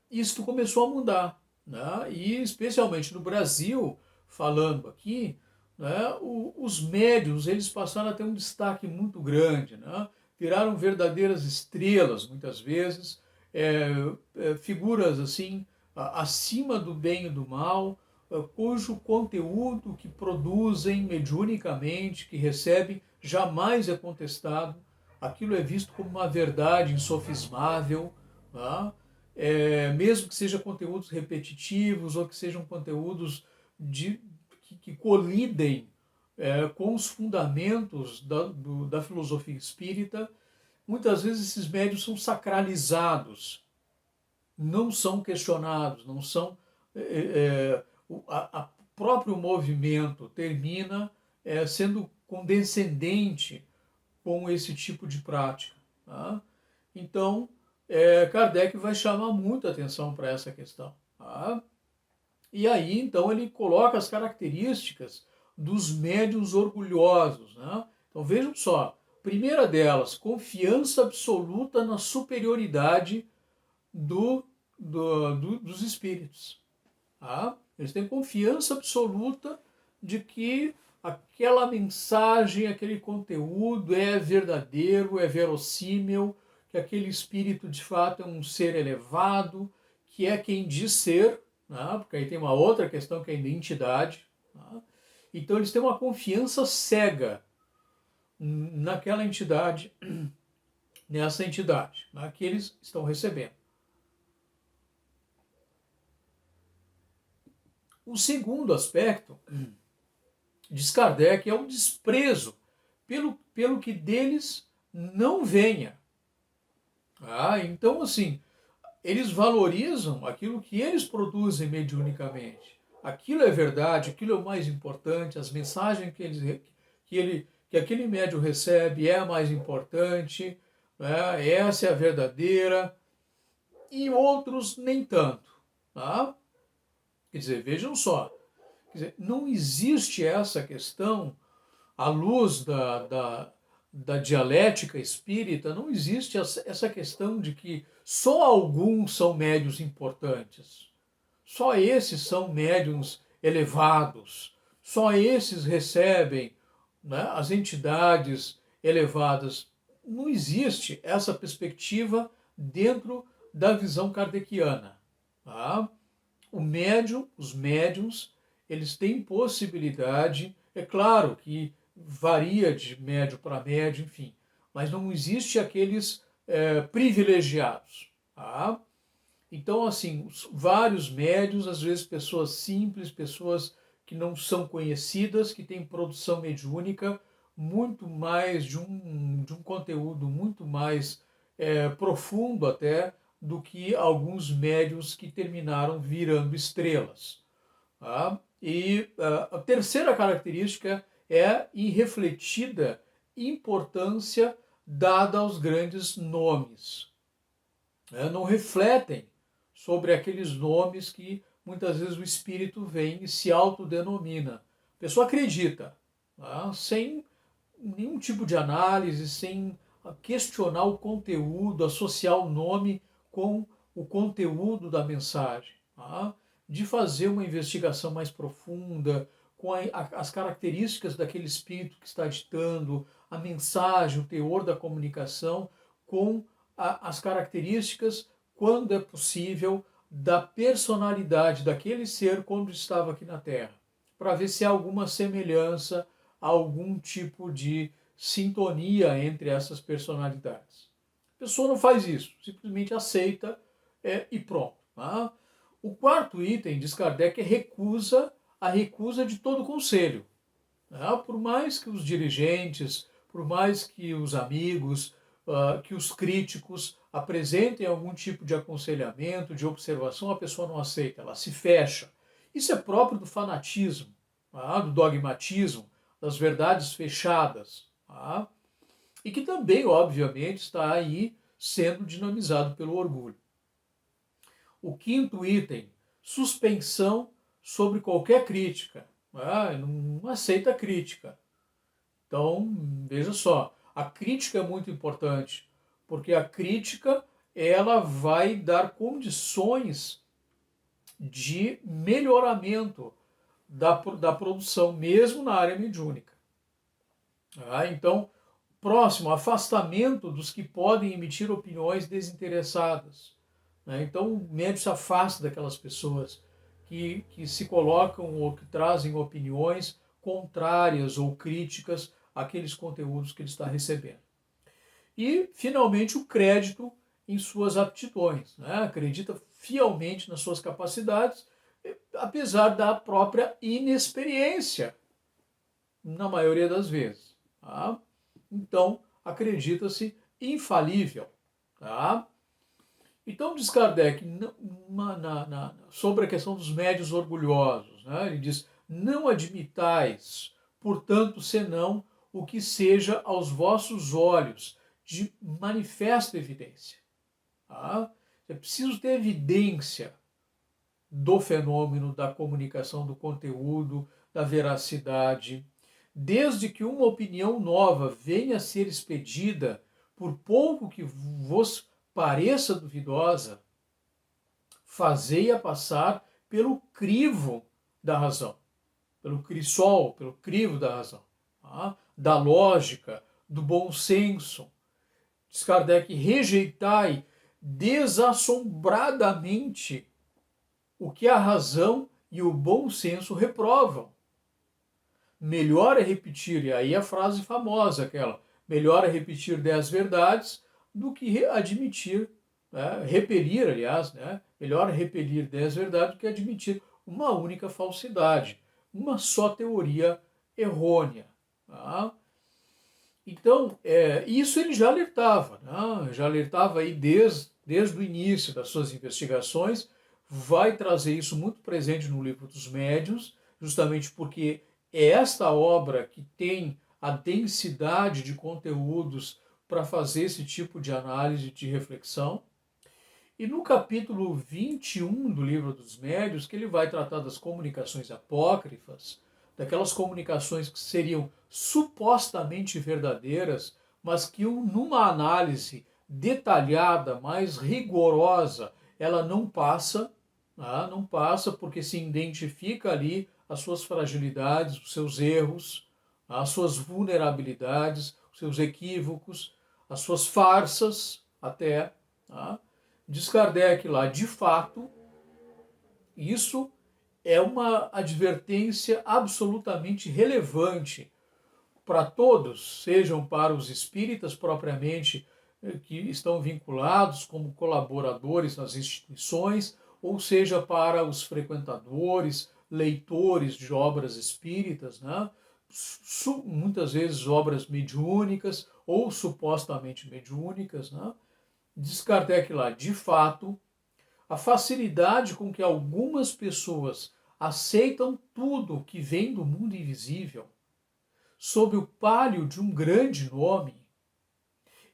isto começou a mudar. Né? E, especialmente no Brasil, falando aqui, né, os médiuns eles passaram a ter um destaque muito grande. Né? Viraram verdadeiras estrelas, muitas vezes, figuras assim, acima do bem e do mal, cujo conteúdo que produzem mediunicamente, que recebem, jamais é contestado. Aquilo é visto como uma verdade insofismável, tá? Mesmo que sejam conteúdos repetitivos ou que sejam conteúdos que colidem com os fundamentos da filosofia espírita, muitas vezes esses médios são sacralizados, não são questionados, não são... o próprio movimento termina sendo condescendente com esse tipo de prática. Tá? Então, Kardec vai chamar muita atenção para essa questão. Tá? E aí, então, ele coloca as características dos médiuns orgulhosos. Né? Então, vejam só. Primeira delas, confiança absoluta na superioridade dos espíritos. Tá? Eles têm confiança absoluta de que aquela mensagem, aquele conteúdo é verdadeiro, é verossímil, que aquele espírito de fato é um ser elevado, que é quem diz ser, né? Porque aí tem uma outra questão que é a identidade. Né? Então eles têm uma confiança cega naquela entidade, nessa entidade, né, que eles estão recebendo. O segundo aspecto, diz Kardec, é o desprezo pelo que deles não venha. Então, assim, eles valorizam aquilo que eles produzem mediunicamente. Aquilo é verdade, aquilo é o mais importante, as mensagens que aquele médium recebe é a mais importante, né? Essa é a verdadeira, e outros nem tanto. Tá? Quer dizer, vejam só, quer dizer, não existe essa questão, à luz da dialética espírita, não existe essa questão de que só alguns são médiuns importantes, só esses são médiuns elevados, só esses recebem, né, as entidades elevadas. Não existe essa perspectiva dentro da visão kardeciana. Tá? Os médiums, eles têm possibilidade, é claro que varia de médio para médio, enfim, mas não existe aqueles privilegiados. Tá? Então, assim, vários médios, às vezes pessoas simples, pessoas que não são conhecidas, que têm produção mediúnica muito mais de um conteúdo muito mais profundo até do que alguns médios que terminaram virando estrelas. Tá? E a terceira característica é a irrefletida importância dada aos grandes nomes. Não refletem sobre aqueles nomes que muitas vezes o espírito vem e se autodenomina. A pessoa acredita, tá? Sem nenhum tipo de análise, sem questionar o conteúdo, associar o nome com o conteúdo da mensagem. Tá? de fazer uma investigação mais profunda, com as características daquele espírito que está ditando, a mensagem, o teor da comunicação, com as características, quando é possível, da personalidade daquele ser quando estava aqui na Terra, para ver se há alguma semelhança, algum tipo de sintonia entre essas personalidades. A pessoa não faz isso, simplesmente aceita e pronto. Tá? O quarto item, diz Kardec, é a recusa de todo conselho. Tá? Por mais que os dirigentes, por mais que os amigos, que os críticos apresentem algum tipo de aconselhamento, de observação, a pessoa não aceita, ela se fecha. Isso é próprio do fanatismo, tá? Do dogmatismo, das verdades fechadas. Tá? E que também, obviamente, está aí sendo dinamizado pelo orgulho. O quinto item, suspensão sobre qualquer crítica. Não aceita crítica. Então, veja só, a crítica é muito importante, porque a crítica ela vai dar condições de melhoramento da produção, mesmo na área mediúnica. Então, próximo, afastamento dos que podem emitir opiniões desinteressadas. Então, o médium se afasta daquelas pessoas que se colocam ou que trazem opiniões contrárias ou críticas àqueles conteúdos que ele está recebendo. E, finalmente, o crédito em suas aptidões. Acredita fielmente nas suas capacidades, apesar da própria inexperiência, na maioria das vezes. Tá? Então, acredita-se infalível. Tá? Então, diz Kardec, sobre a questão dos médios orgulhosos, ele diz, não admitais, portanto, senão o que seja aos vossos olhos de manifesta evidência. Tá? É preciso ter evidência do fenômeno da comunicação, do conteúdo, da veracidade. Desde que uma opinião nova venha a ser expedida, por pouco que vos pareça duvidosa, fazei-a passar pelo crivo da razão, pelo crisol, pelo crivo da razão, tá? Da lógica, do bom senso. Diz Kardec, rejeitai desassombradamente o que a razão e o bom senso reprovam. Melhor é repetir, e aí a frase famosa, aquela, melhor é repetir 10 verdades do que admitir, repelir, aliás, melhor é repelir 10 verdades do que admitir uma única falsidade, uma só teoria errônea. Tá? Então, isso ele já alertava, já alertava aí desde o início das suas investigações, vai trazer isso muito presente no Livro dos Médiuns, justamente porque é esta obra que tem a densidade de conteúdos para fazer esse tipo de análise, de reflexão. E no capítulo 21 do Livro dos Médiuns, que ele vai tratar das comunicações apócrifas, daquelas comunicações que seriam supostamente verdadeiras, mas que numa análise detalhada, mais rigorosa, ela não passa, não passa porque se identifica ali as suas fragilidades, os seus erros, as suas vulnerabilidades, os seus equívocos, as suas farsas até. Diz Kardec lá, de fato, isso é uma advertência absolutamente relevante para todos, sejam para os espíritas propriamente que estão vinculados como colaboradores nas instituições, ou seja para os frequentadores, leitores de obras espíritas, muitas vezes obras mediúnicas ou supostamente mediúnicas. Diz Kardec lá, de fato, a facilidade com que algumas pessoas aceitam tudo que vem do mundo invisível sob o pálio de um grande nome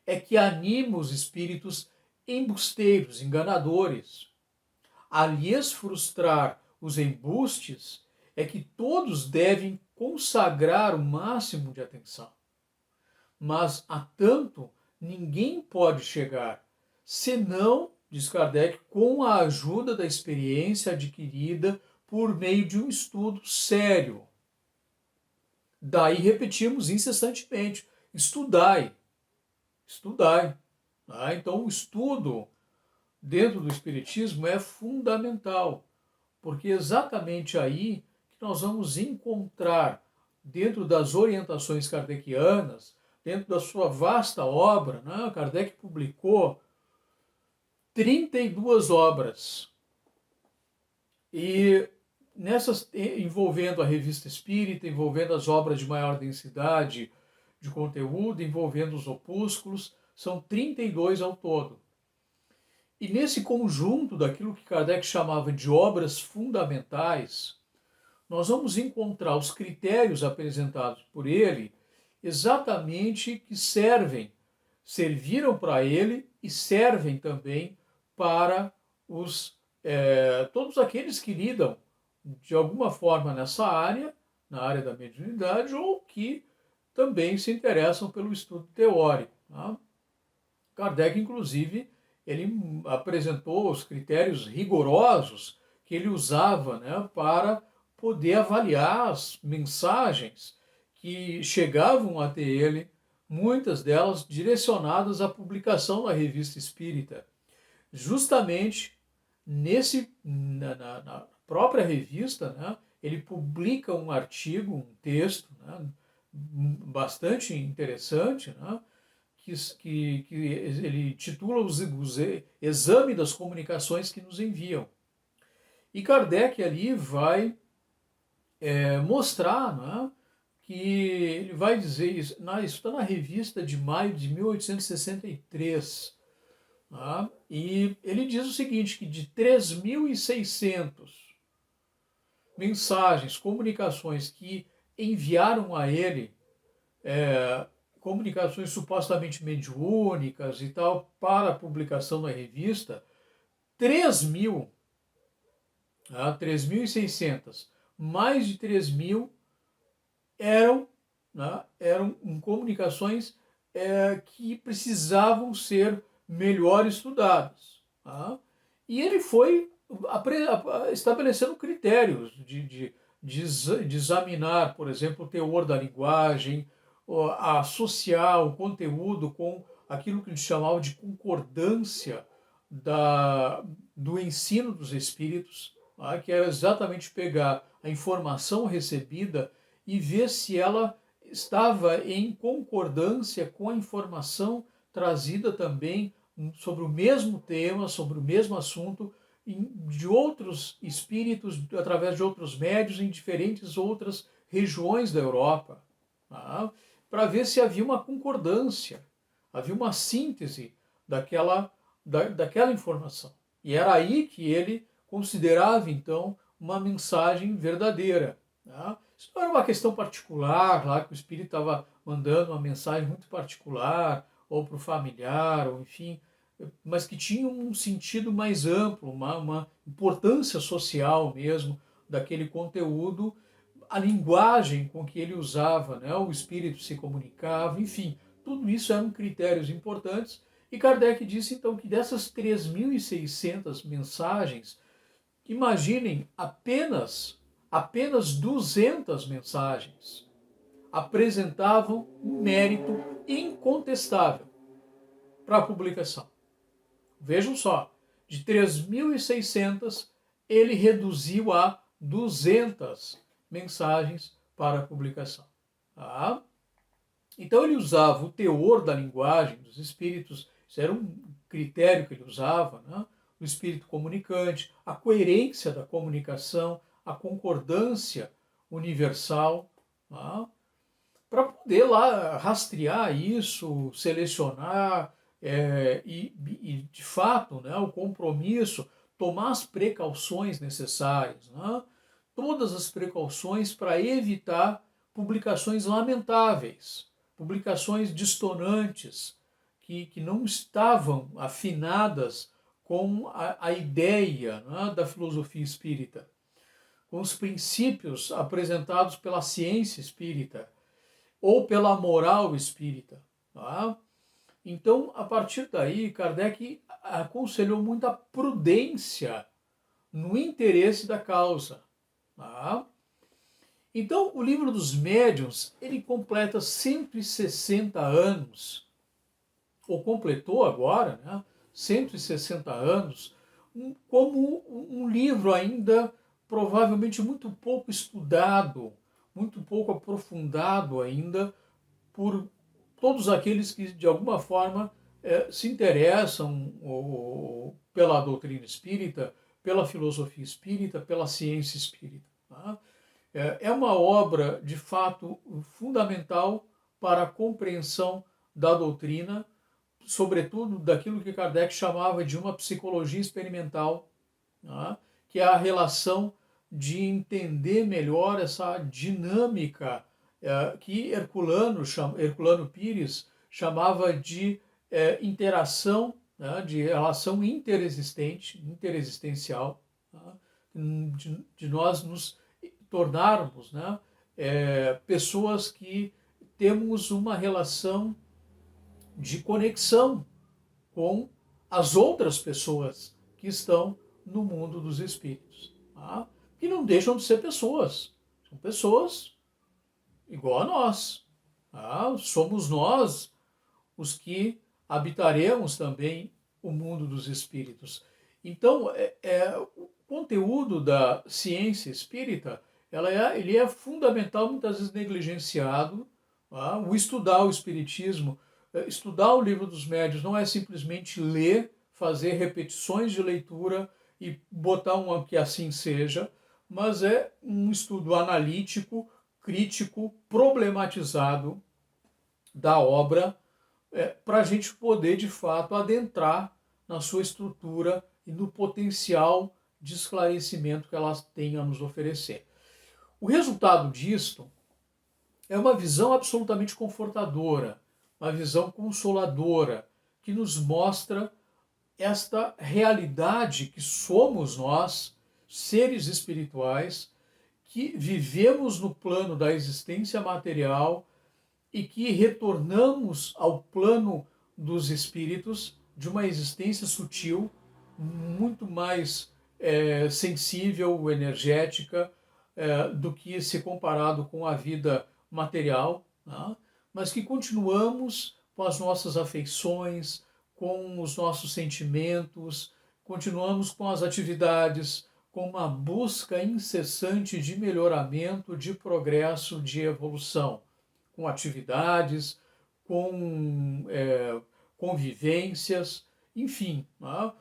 é que anima os espíritos embusteiros, enganadores. A lhes frustrar os embustes é que todos devem consagrar o máximo de atenção. Mas a tanto ninguém pode chegar, senão diz Kardec, com a ajuda da experiência adquirida por meio de um estudo sério. Daí repetimos incessantemente, estudai, estudai. Tá? Então o estudo dentro do Espiritismo é fundamental, porque é exatamente aí que nós vamos encontrar, dentro das orientações kardecianas, dentro da sua vasta obra, né? Kardec publicou 32 obras, e nessas, envolvendo a Revista Espírita, envolvendo as obras de maior densidade de conteúdo, envolvendo os opúsculos, são 32 ao todo. E nesse conjunto daquilo que Kardec chamava de obras fundamentais, nós vamos encontrar os critérios apresentados por ele, exatamente que serviram para ele e servem também para todos aqueles que lidam de alguma forma nessa área, na área da mediunidade, ou que também se interessam pelo estudo teórico. Tá? Kardec, inclusive, ele apresentou os critérios rigorosos que ele usava, né, para poder avaliar as mensagens que chegavam até ele, muitas delas direcionadas à publicação da Revista Espírita. Justamente na própria revista, né, ele publica um artigo, um texto, né, bastante interessante, né, que ele titula os Exame das Comunicações que nos enviam. E Kardec ali vai mostrar, né, que ele vai dizer isso está na revista de maio de 1863, tá? E ele diz o seguinte, que de 3.600 mensagens, comunicações que enviaram a ele, comunicações supostamente mediúnicas e tal, para a publicação na revista, 3.000, 3.600, mais de 3.000 eram, né, eram comunicações que precisavam ser melhor estudadas. Tá? E ele foi estabelecendo critérios de examinar, por exemplo, o teor da linguagem, associar o conteúdo com aquilo que eles chamavam de concordância do ensino dos espíritos, tá? Que era exatamente pegar a informação recebida e ver se ela estava em concordância com a informação trazida também sobre o mesmo tema, sobre o mesmo assunto, de outros espíritos, através de outros médios, em diferentes outras regiões da Europa, tá? Para ver se havia uma concordância, havia uma síntese daquela informação. E era aí que ele considerava, então, uma mensagem verdadeira. Tá? Isso não era uma questão particular, lá que o espírito estava mandando uma mensagem muito particular, ou para o familiar, ou enfim, mas que tinha um sentido mais amplo, uma importância social mesmo daquele conteúdo, a linguagem com que ele usava, né, o espírito se comunicava, enfim, tudo isso eram critérios importantes. E Kardec disse então que dessas 3.600 mensagens, imaginem, apenas 200 mensagens apresentavam um mérito incontestável para a publicação. Vejam só, de 3.600 ele reduziu a 200 mensagens para a publicação. Tá? Então ele usava o teor da linguagem dos espíritos, isso era um critério que ele usava, né? O espírito comunicante, a coerência da comunicação, a concordância universal, tá? Para poder lá rastrear isso, selecionar e de fato, né, o compromisso, tomar as precauções necessárias, né? Todas as precauções para evitar publicações lamentáveis, publicações distonantes, que não estavam afinadas com a ideia, né, da filosofia espírita, com os princípios apresentados pela ciência espírita ou pela moral espírita. Tá? Então, a partir daí, Kardec aconselhou muita prudência no interesse da causa. Tá? Então, o livro dos médiuns, ele completa 160 anos, ou completou agora, né, 160 anos, como um livro ainda provavelmente muito pouco estudado, muito pouco aprofundado ainda por todos aqueles que de alguma forma se interessam pela doutrina espírita, pela filosofia espírita, pela ciência espírita. Tá? É uma obra de fato fundamental para a compreensão da doutrina, sobretudo daquilo que Kardec chamava de uma psicologia experimental, né? Que é a relação de entender melhor essa dinâmica que Herculano Pires chamava de interação, né? De relação interexistencial, né? De nós nos tornarmos, né? Pessoas que temos uma relação de conexão com as outras pessoas que estão no mundo dos espíritos, tá? Que não deixam de ser pessoas, são pessoas igual a nós, tá? Somos nós os que habitaremos também o mundo dos espíritos. Então, o conteúdo da ciência espírita, ele é fundamental, muitas vezes negligenciado. Tá? O estudar o espiritismo, estudar o livro dos médiuns não é simplesmente ler, fazer repetições de leitura e botar um que assim seja, mas é um estudo analítico, crítico, problematizado da obra, para a gente poder, de fato, adentrar na sua estrutura e no potencial de esclarecimento que ela tem a nos oferecer. O resultado disto é uma visão absolutamente confortadora, uma visão consoladora, que nos mostra esta realidade que somos nós, seres espirituais, que vivemos no plano da existência material e que retornamos ao plano dos espíritos de uma existência sutil, muito mais sensível, energética, do que se comparado com a vida material, né? Mas que continuamos com as nossas afeições, com os nossos sentimentos, continuamos com as atividades, com uma busca incessante de melhoramento, de progresso, de evolução, com atividades, com convivências, enfim. Né?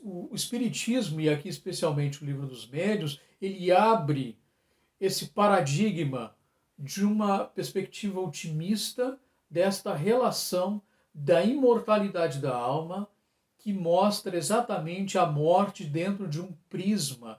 O Espiritismo, e aqui especialmente o Livro dos Médiuns, ele abre esse paradigma de uma perspectiva otimista desta relação da imortalidade da alma, que mostra exatamente a morte dentro de um prisma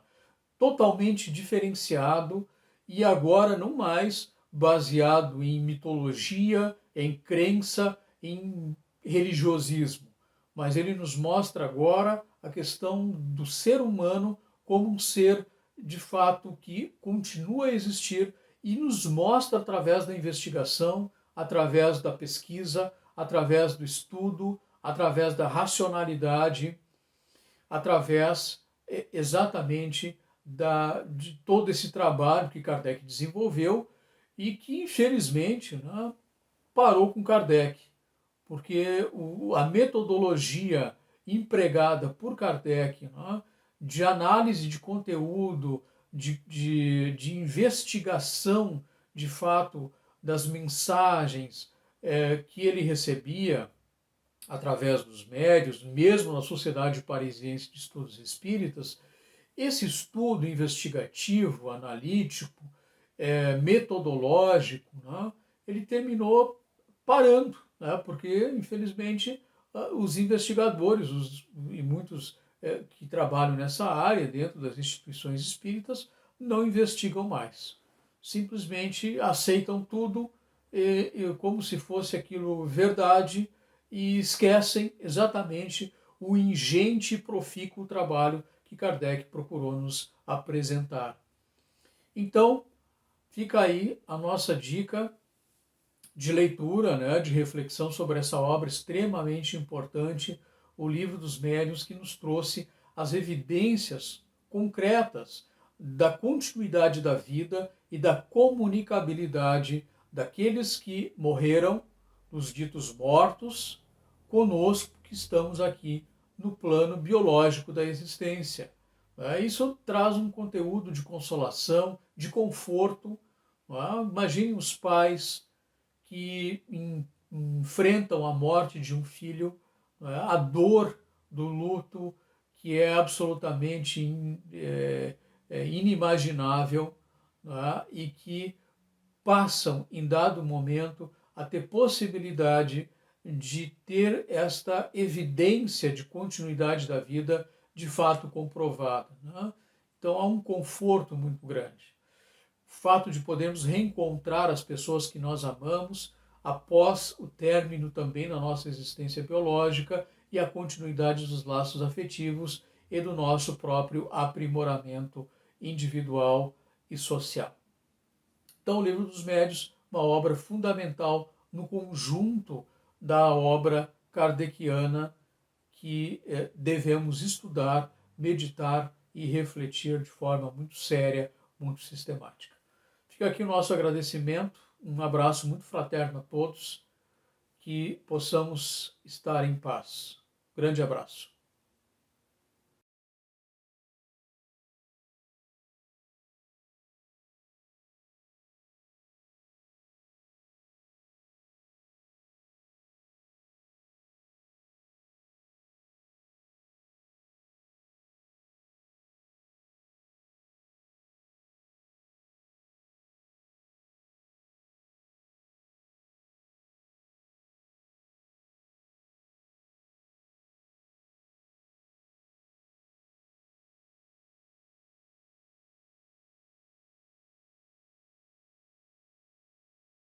totalmente diferenciado e agora não mais baseado em mitologia, em crença, em religiosismo, mas ele nos mostra agora a questão do ser humano como um ser de fato que continua a existir e nos mostra através da investigação, através da pesquisa, através do estudo, através da racionalidade, através exatamente de todo esse trabalho que Kardec desenvolveu e que, infelizmente, né, parou com Kardec, porque a metodologia empregada por Kardec, né, de análise de conteúdo, de investigação, de fato, das mensagens que ele recebia através dos médios, mesmo na Sociedade Parisiense de Estudos Espíritas, esse estudo investigativo, analítico, metodológico, né, ele terminou parando, né, porque, infelizmente, os investigadores e muitos que trabalham nessa área, dentro das instituições espíritas, não investigam mais. Simplesmente aceitam tudo como se fosse aquilo verdade e esquecem exatamente o ingente e profícuo trabalho que Kardec procurou nos apresentar. Então, fica aí a nossa dica de leitura, né, de reflexão sobre essa obra extremamente importante, o Livro dos Médiuns, que nos trouxe as evidências concretas da continuidade da vida e da comunicabilidade daqueles que morreram, dos ditos mortos, conosco que estamos aqui no plano biológico da existência. Isso traz um conteúdo de consolação, de conforto. Imagine os pais que enfrentam a morte de um filho, a dor do luto, que é absolutamente inimaginável, e que passam, em dado momento, a ter possibilidade de ter esta evidência de continuidade da vida de fato comprovada. Então há um conforto muito grande. O fato de podermos reencontrar as pessoas que nós amamos após o término também da nossa existência biológica e a continuidade dos laços afetivos e do nosso próprio aprimoramento individual e social. Então, o Livro dos Médiuns, uma obra fundamental no conjunto da obra kardeciana que devemos estudar, meditar e refletir de forma muito séria, muito sistemática. Fica aqui o nosso agradecimento, um abraço muito fraterno a todos, que possamos estar em paz. Grande abraço.